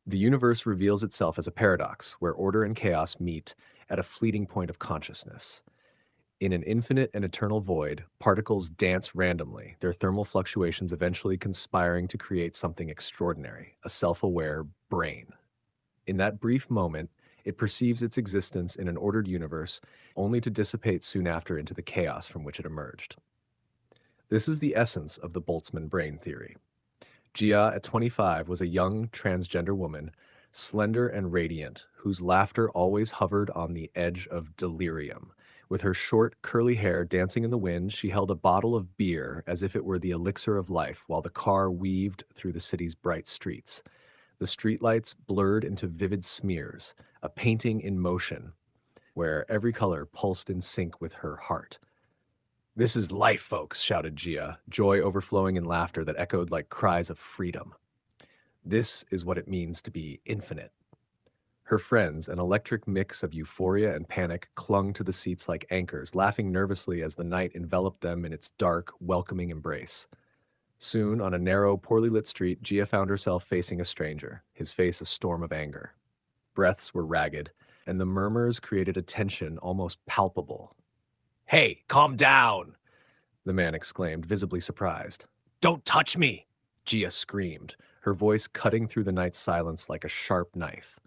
The universe reveals itself as a paradox where order and chaos meet at a fleeting point of consciousness. In an infinite and eternal void, particles dance randomly, their thermal fluctuations eventually conspiring to create something extraordinary, a self-aware brain. In that brief moment, it perceives its existence in an ordered universe, only to dissipate soon after into the chaos from which it emerged. This is the essence of the Boltzmann brain theory. Gia, at 25, was a young transgender woman, slender and radiant, whose laughter always hovered on the edge of delirium. With her short, curly hair dancing in the wind, she held a bottle of beer as if it were the elixir of life while the car weaved through the city's bright streets. The streetlights blurred into vivid smears, a painting in motion, where every color pulsed in sync with her heart. "This is life, folks," shouted Gia, joy overflowing in laughter that echoed like cries of freedom. "This is what it means to be infinite." Her friends, an electric mix of euphoria and panic, clung to the seats like anchors, laughing nervously as the night enveloped them in its dark, welcoming embrace. Soon, on a narrow, poorly lit street, Gia found herself facing a stranger, his face a storm of anger. Breaths were ragged, and the murmurs created a tension almost palpable. "Hey, calm down!" the man exclaimed, visibly surprised. "Don't touch me!" Gia screamed, her voice cutting through the night's silence like a sharp knife.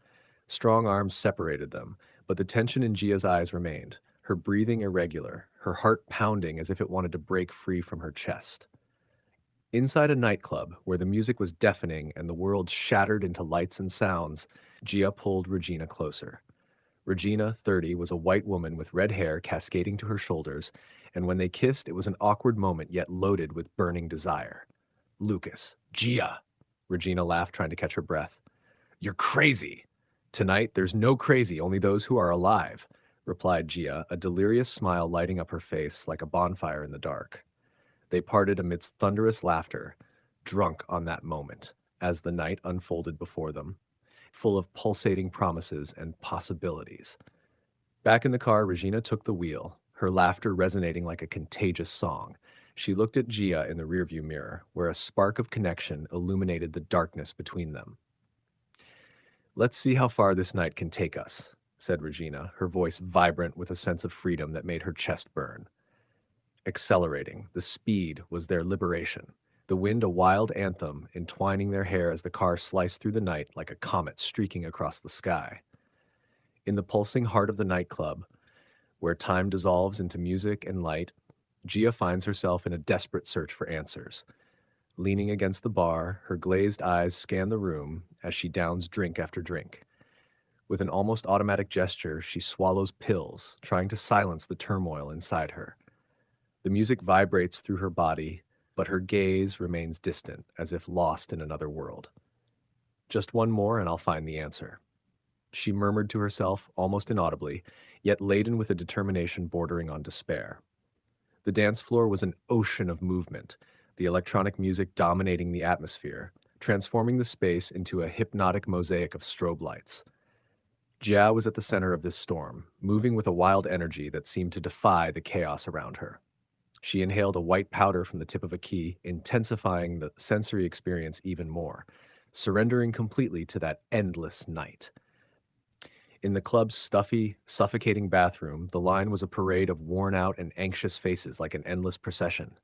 Strong arms separated them, but the tension in Gia's eyes remained, her breathing irregular, her heart pounding as if it wanted to break free from her chest. Inside a nightclub, where the music was deafening and the world shattered into lights and sounds, Gia pulled Regina closer. Regina, 30, was a white woman with red hair cascading to her shoulders, and when they kissed, it was an awkward moment yet loaded with burning desire. "Lucas, Gia!" Regina laughed, trying to catch her breath. "You're crazy!" "Tonight, there's no crazy, only those who are alive," replied Gia, a delirious smile lighting up her face like a bonfire in the dark. They parted amidst thunderous laughter, drunk on that moment, as the night unfolded before them, full of pulsating promises and possibilities. Back in the car, Regina took the wheel, her laughter resonating like a contagious song. She looked at Gia in the rearview mirror, where a spark of connection illuminated the darkness between them. "Let's see how far this night can take us," said Regina, her voice vibrant with a sense of freedom that made her chest burn. Accelerating, the speed was their liberation, the wind a wild anthem, entwining their hair as the car sliced through the night like a comet streaking across the sky. In the pulsing heart of the nightclub, where time dissolves into music and light, Gia finds herself in a desperate search for answers. Leaning against the bar, her glazed eyes scan the room as she downs drink after drink. With an almost automatic gesture, she swallows pills, trying to silence the turmoil inside her. The music vibrates through her body, but her gaze remains distant, as if lost in another world. "Just one more and I'll find the answer," she murmured to herself, almost inaudibly, yet laden with a determination bordering on despair. The dance floor was an ocean of movement, the electronic music dominating the atmosphere, transforming the space into a hypnotic mosaic of strobe lights. Jia was at the center of this storm, moving with a wild energy that seemed to defy the chaos around her. She inhaled a white powder from the tip of a key, intensifying the sensory experience even more, surrendering completely to that endless night. In the club's stuffy, suffocating bathroom, the line was a parade of worn-out and anxious faces like an endless procession.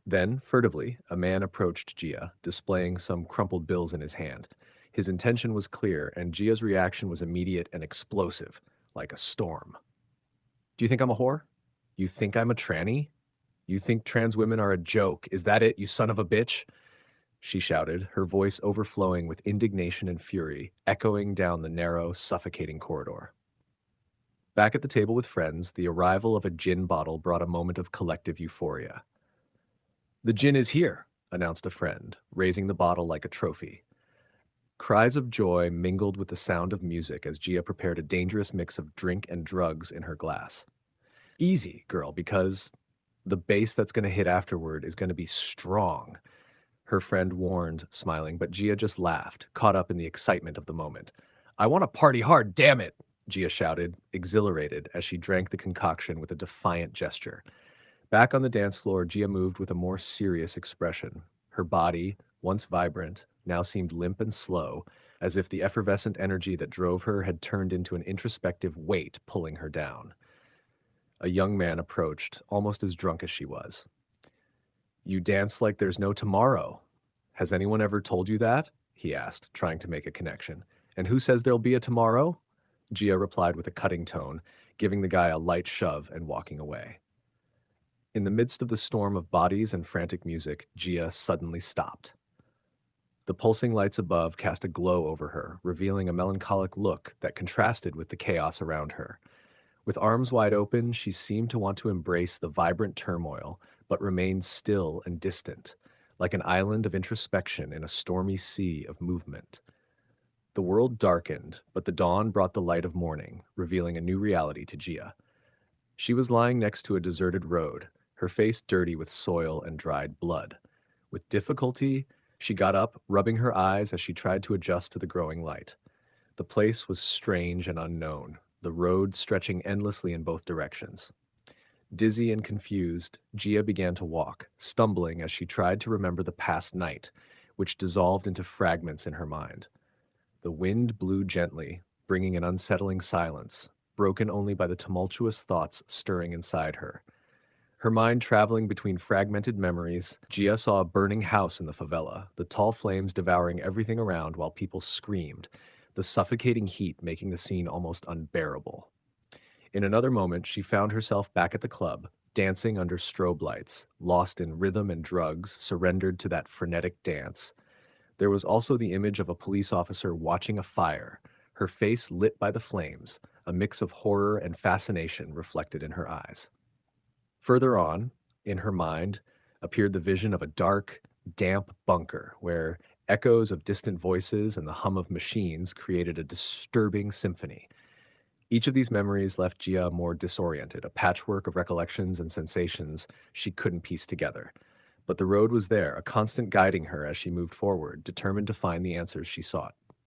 Then, furtively, a man approached Gia, displaying some crumpled bills in his hand. His intention was clear, and Gia's reaction was immediate and explosive, like a storm. "Do you think I'm a whore? You think I'm a tranny? You think trans women are a joke? Is that it, you son of a bitch?" she shouted, her voice overflowing with indignation and fury, echoing down the narrow, suffocating corridor. Back at the table with friends, the arrival of a gin bottle brought a moment of collective euphoria. "The gin is here," announced a friend, raising the bottle like a trophy. Cries of joy mingled with the sound of music as Gia prepared a dangerous mix of drink and drugs in her glass. "Easy, girl, because the bass that's going to hit afterward is going to be strong," her friend warned, smiling, but Gia just laughed, caught up in the excitement of the moment. "I want to party hard, damn it!" Gia shouted, exhilarated as she drank the concoction with a defiant gesture. Back on the dance floor, Gia moved with a more serious expression. Her body, once vibrant, now seemed limp and slow, as if the effervescent energy that drove her had turned into an introspective weight pulling her down. A young man approached, almost as drunk as she was. "You dance like there's no tomorrow. Has anyone ever told you that?" he asked, trying to make a connection. "And who says there'll be a tomorrow?" Gia replied with a cutting tone, giving the guy a light shove and walking away. In the midst of the storm of bodies and frantic music, Gia suddenly stopped. The pulsing lights above cast a glow over her, revealing a melancholic look that contrasted with the chaos around her. With arms wide open, she seemed to want to embrace the vibrant turmoil, but remained still and distant, like an island of introspection in a stormy sea of movement. The world darkened, but the dawn brought the light of morning, revealing a new reality to Gia. She was lying next to a deserted road, her face dirty with soil and dried blood. With difficulty, she got up, rubbing her eyes as she tried to adjust to the growing light. The place was strange and unknown, the road stretching endlessly in both directions. Dizzy and confused, Gia began to walk, stumbling as she tried to remember the past night, which dissolved into fragments in her mind. The wind blew gently, bringing an unsettling silence, broken only by the tumultuous thoughts stirring inside her. Her mind traveling between fragmented memories, Gia saw a burning house in the favela, the tall flames devouring everything around while people screamed, the suffocating heat making the scene almost unbearable. In another moment, she found herself back at the club, dancing under strobe lights, lost in rhythm and drugs, surrendered to that frenetic dance. There was also the image of a police officer watching a fire, her face lit by the flames, a mix of horror and fascination reflected in her eyes. Further on, in her mind, appeared the vision of a dark, damp bunker where echoes of distant voices and the hum of machines created a disturbing symphony. Each of these memories left Gia more disoriented, a patchwork of recollections and sensations she couldn't piece together. But the road was there, a constant guiding her as she moved forward, determined to find the answers she sought.